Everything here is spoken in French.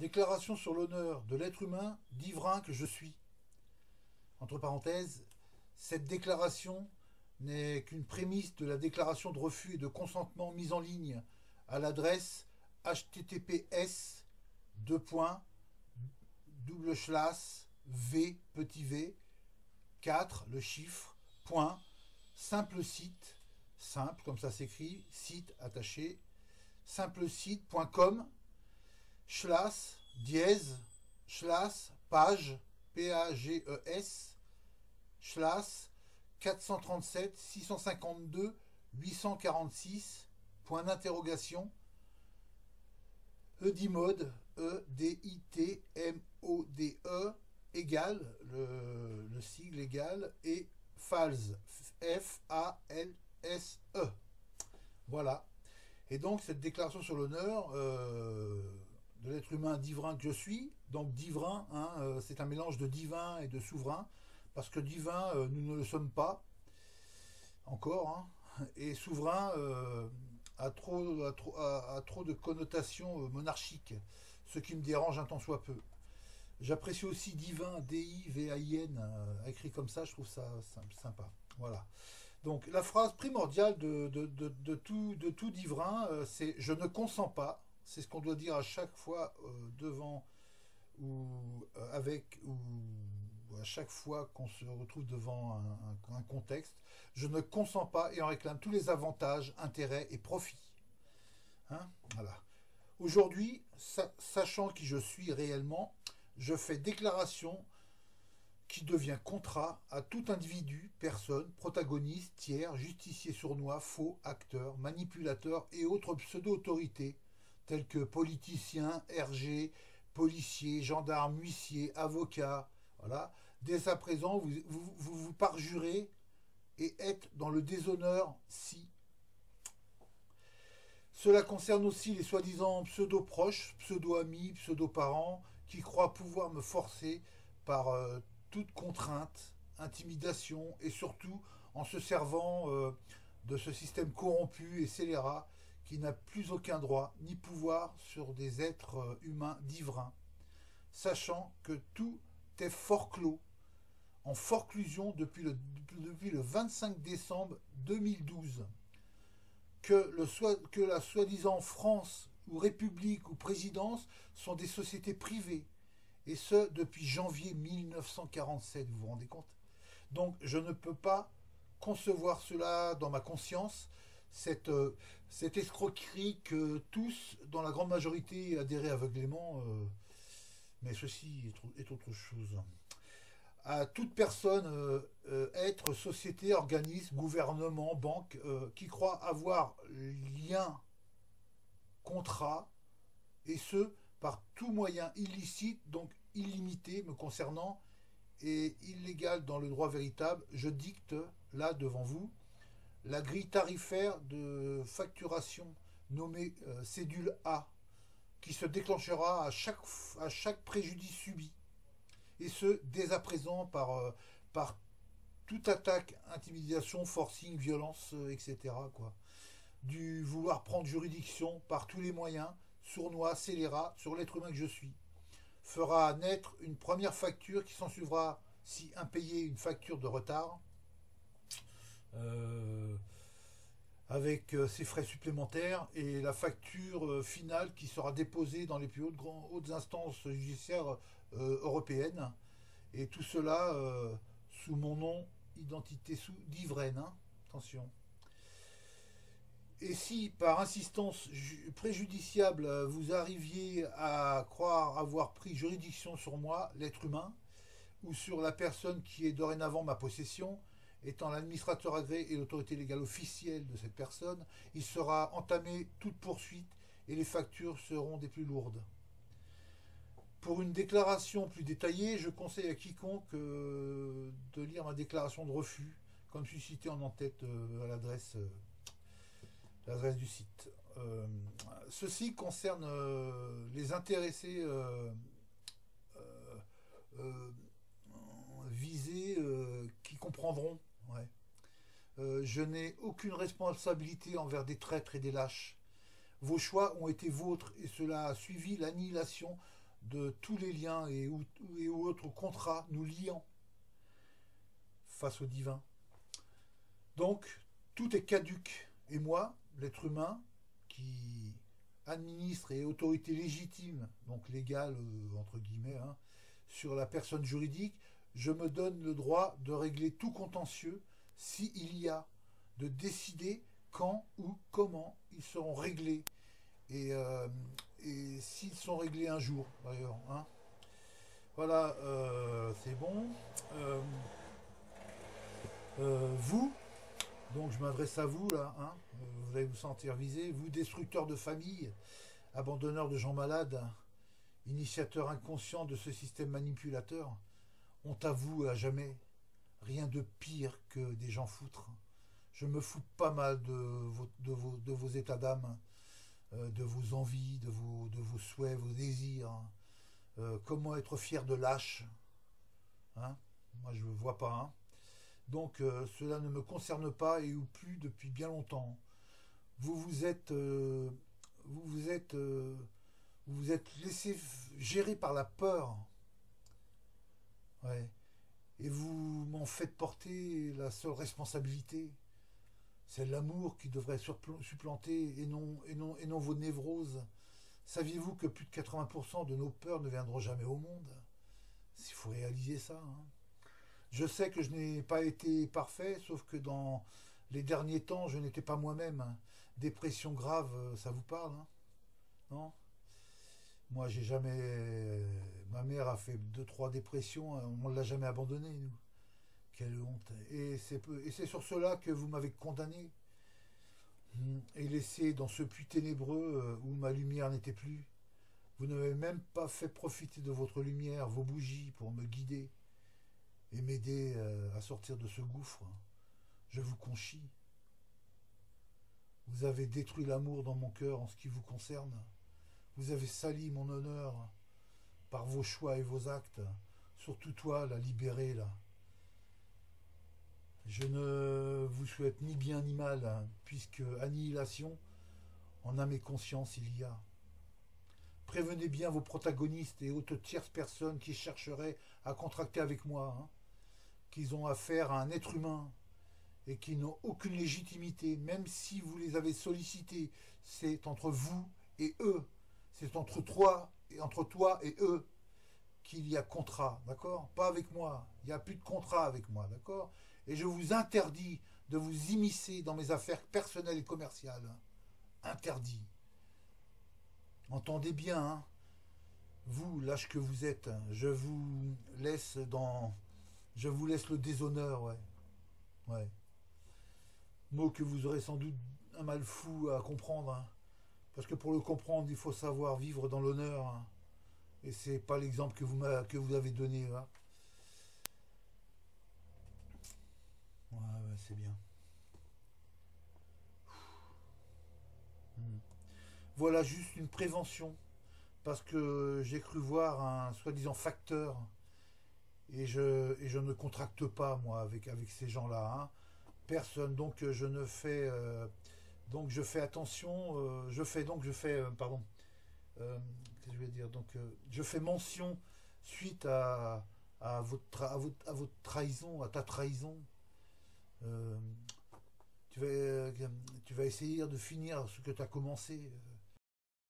Déclaration sur l'honneur de l'être humain d'Ivrain que je suis. Entre parenthèses, cette déclaration n'est qu'une prémisse de la déclaration de refus et de consentement mise en ligne à l'adresse https v petit v 4 le chiffre point simple site simple comme ça s'écrit site attaché simplecite.com dièse page pages 437 652 846 point d'interrogation edimode editmode égale le sigle égal et false false. Voilà. Et donc cette déclaration sur l'honneur de l'être humain d'Ivrain que je suis, donc d'Ivrain, hein, c'est un mélange de divin et de souverain, parce que divin, nous ne le sommes pas, encore, hein, et souverain a trop de connotations monarchiques, ce qui me dérange un tant soit peu. J'apprécie aussi divin, D-I-V-A-I-N, écrit comme ça, je trouve ça sympa. Voilà. Donc la phrase primordiale de tout divin, c'est « je ne consens pas ». C'est ce qu'on doit dire à chaque fois devant ou avec ou à chaque fois qu'on se retrouve devant un contexte. Je ne consens pas et on réclame tous les avantages, intérêts et profits. Hein, voilà. Aujourd'hui, sachant qui je suis réellement, je fais déclaration qui devient contrat à tout individu, personne, protagoniste, tiers, justicier sournois, faux, acteur, manipulateur et autres pseudo-autorités tels que politiciens, RG, policiers, gendarmes, huissiers, avocats. Voilà. Dès à présent, vous parjurez et êtes dans le déshonneur si. Cela concerne aussi les soi-disant pseudo-proches, pseudo-amis, pseudo-parents qui croient pouvoir me forcer par toute contrainte, intimidation et surtout en se servant de ce système corrompu et scélérat qui n'a plus aucun droit ni pouvoir sur des êtres humains d'Ivrain, sachant que tout est forclos, en forclusion depuis le 25 décembre 2012, que la soi-disant France ou République ou Présidence sont des sociétés privées, et ce depuis janvier 1947, vous vous rendez compte? Donc je ne peux pas concevoir cela dans ma conscience, cette escroquerie que tous, dans la grande majorité, adhéraient aveuglément, mais ceci est autre chose. À toute personne, être, société, organisme, gouvernement, banque, qui croit avoir lien, contrat, et ce, par tout moyen illicite, donc illimité me concernant, et illégal dans le droit véritable, je dicte, là, devant vous, la grille tarifaire de facturation nommée cédule A, qui se déclenchera à chaque préjudice subi, et ce, dès à présent, par toute attaque, intimidation, forcing, violence, etc. quoi. Du vouloir prendre juridiction par tous les moyens, sournois, scélérat, sur l'être humain que je suis, fera naître une première facture qui s'en suivra, si impayée, une facture de retard, avec ses frais supplémentaires, et la facture finale qui sera déposée dans les plus hautes instances judiciaires européennes, et tout cela sous mon nom, identité sous d'Ivraine, hein, attention. Et si, par insistance préjudiciable, vous arriviez à croire avoir pris juridiction sur moi, l'être humain, ou sur la personne qui est dorénavant ma possession, étant l'administrateur agréé et l'autorité légale officielle de cette personne, il sera entamé toute poursuite et les factures seront des plus lourdes. Pour une déclaration plus détaillée, je conseille à quiconque de lire ma déclaration de refus, comme suscité en en-tête à l'adresse du site. Ceci concerne les intéressés visés qui comprendront. Ouais. Je n'ai aucune responsabilité envers des traîtres et des lâches. Vos choix ont été vôtres et cela a suivi l'annihilation de tous les liens et autres contrats nous liant face au divin. Donc, tout est caduc. Et moi, l'être humain, qui administre et est autorité légitime, donc légale, entre guillemets, hein, sur la personne juridique, je me donne le droit de régler tout contentieux s'il y a, de décider quand ou comment ils seront réglés. Et s'ils sont réglés un jour, d'ailleurs. Hein. Voilà, c'est bon. Euh, vous, donc je m'adresse à vous là, hein, vous allez vous sentir visé, vous destructeurs de famille, abandonneurs de gens malades, initiateurs inconscients de ce système manipulateur, honte à vous à jamais, rien de pire que des gens foutres. Je me fous pas mal de vos états d'âme, de vos envies, de vos souhaits, vos désirs. Comment être fier de lâche, hein. Moi je ne vois pas. Hein. Donc cela ne me concerne pas et ou plus depuis bien longtemps. Vous vous êtes, vous vous êtes, vous vous êtes laissé gérer par la peur. Ouais. Et vous m'en faites porter la seule responsabilité. C'est l'amour qui devrait supplanter et non vos névroses. Saviez-vous que plus de 80% de nos peurs ne viendront jamais au monde? Il faut réaliser ça. Hein. Je sais que je n'ai pas été parfait, sauf que dans les derniers temps, je n'étais pas moi-même. Dépression grave, ça vous parle, hein? Non? Moi, j'ai jamais. Ma mère a fait deux, trois dépressions, on ne l'a jamais abandonnée, nous. Quelle honte. Et c'est sur cela que vous m'avez condamné. Et laissé dans ce puits ténébreux où ma lumière n'était plus. Vous n'avez même pas fait profiter de votre lumière, vos bougies, pour me guider et m'aider à sortir de ce gouffre. Je vous conchis. Vous avez détruit l'amour dans mon cœur en ce qui vous concerne. Vous avez sali mon honneur par vos choix et vos actes. Surtout toi, la libérée, là. Je ne vous souhaite ni bien ni mal, hein, puisque annihilation, en âme et conscience, il y a. Prévenez bien vos protagonistes et autres tierces personnes qui chercheraient à contracter avec moi, hein, qu'ils ont affaire à un être humain et qui n'ont aucune légitimité, même si vous les avez sollicités. C'est entre vous et eux. C'est entre toi et eux qu'il y a contrat, d'accord? Pas avec moi. Il n'y a plus de contrat avec moi, d'accord? Et je vous interdis de vous immiscer dans mes affaires personnelles et commerciales. Interdit. Entendez bien, hein? Vous, lâche que vous êtes, je vous laisse le déshonneur, ouais. Ouais. Mot que vous aurez sans doute un mal fou à comprendre, hein. Parce que pour le comprendre, il faut savoir vivre dans l'honneur, hein. Et c'est pas l'exemple que vous avez donné, là. Ouais, ouais, c'est bien. Hmm. Voilà juste une prévention, parce que j'ai cru voir un soi-disant facteur, et je ne contracte pas, moi, avec ces gens-là, hein. Personne, donc donc je fais attention, pardon, qu'est-ce que je vais dire, je fais mention suite à votre trahison, à ta trahison. Euh, tu vas essayer de finir ce que tu as commencé.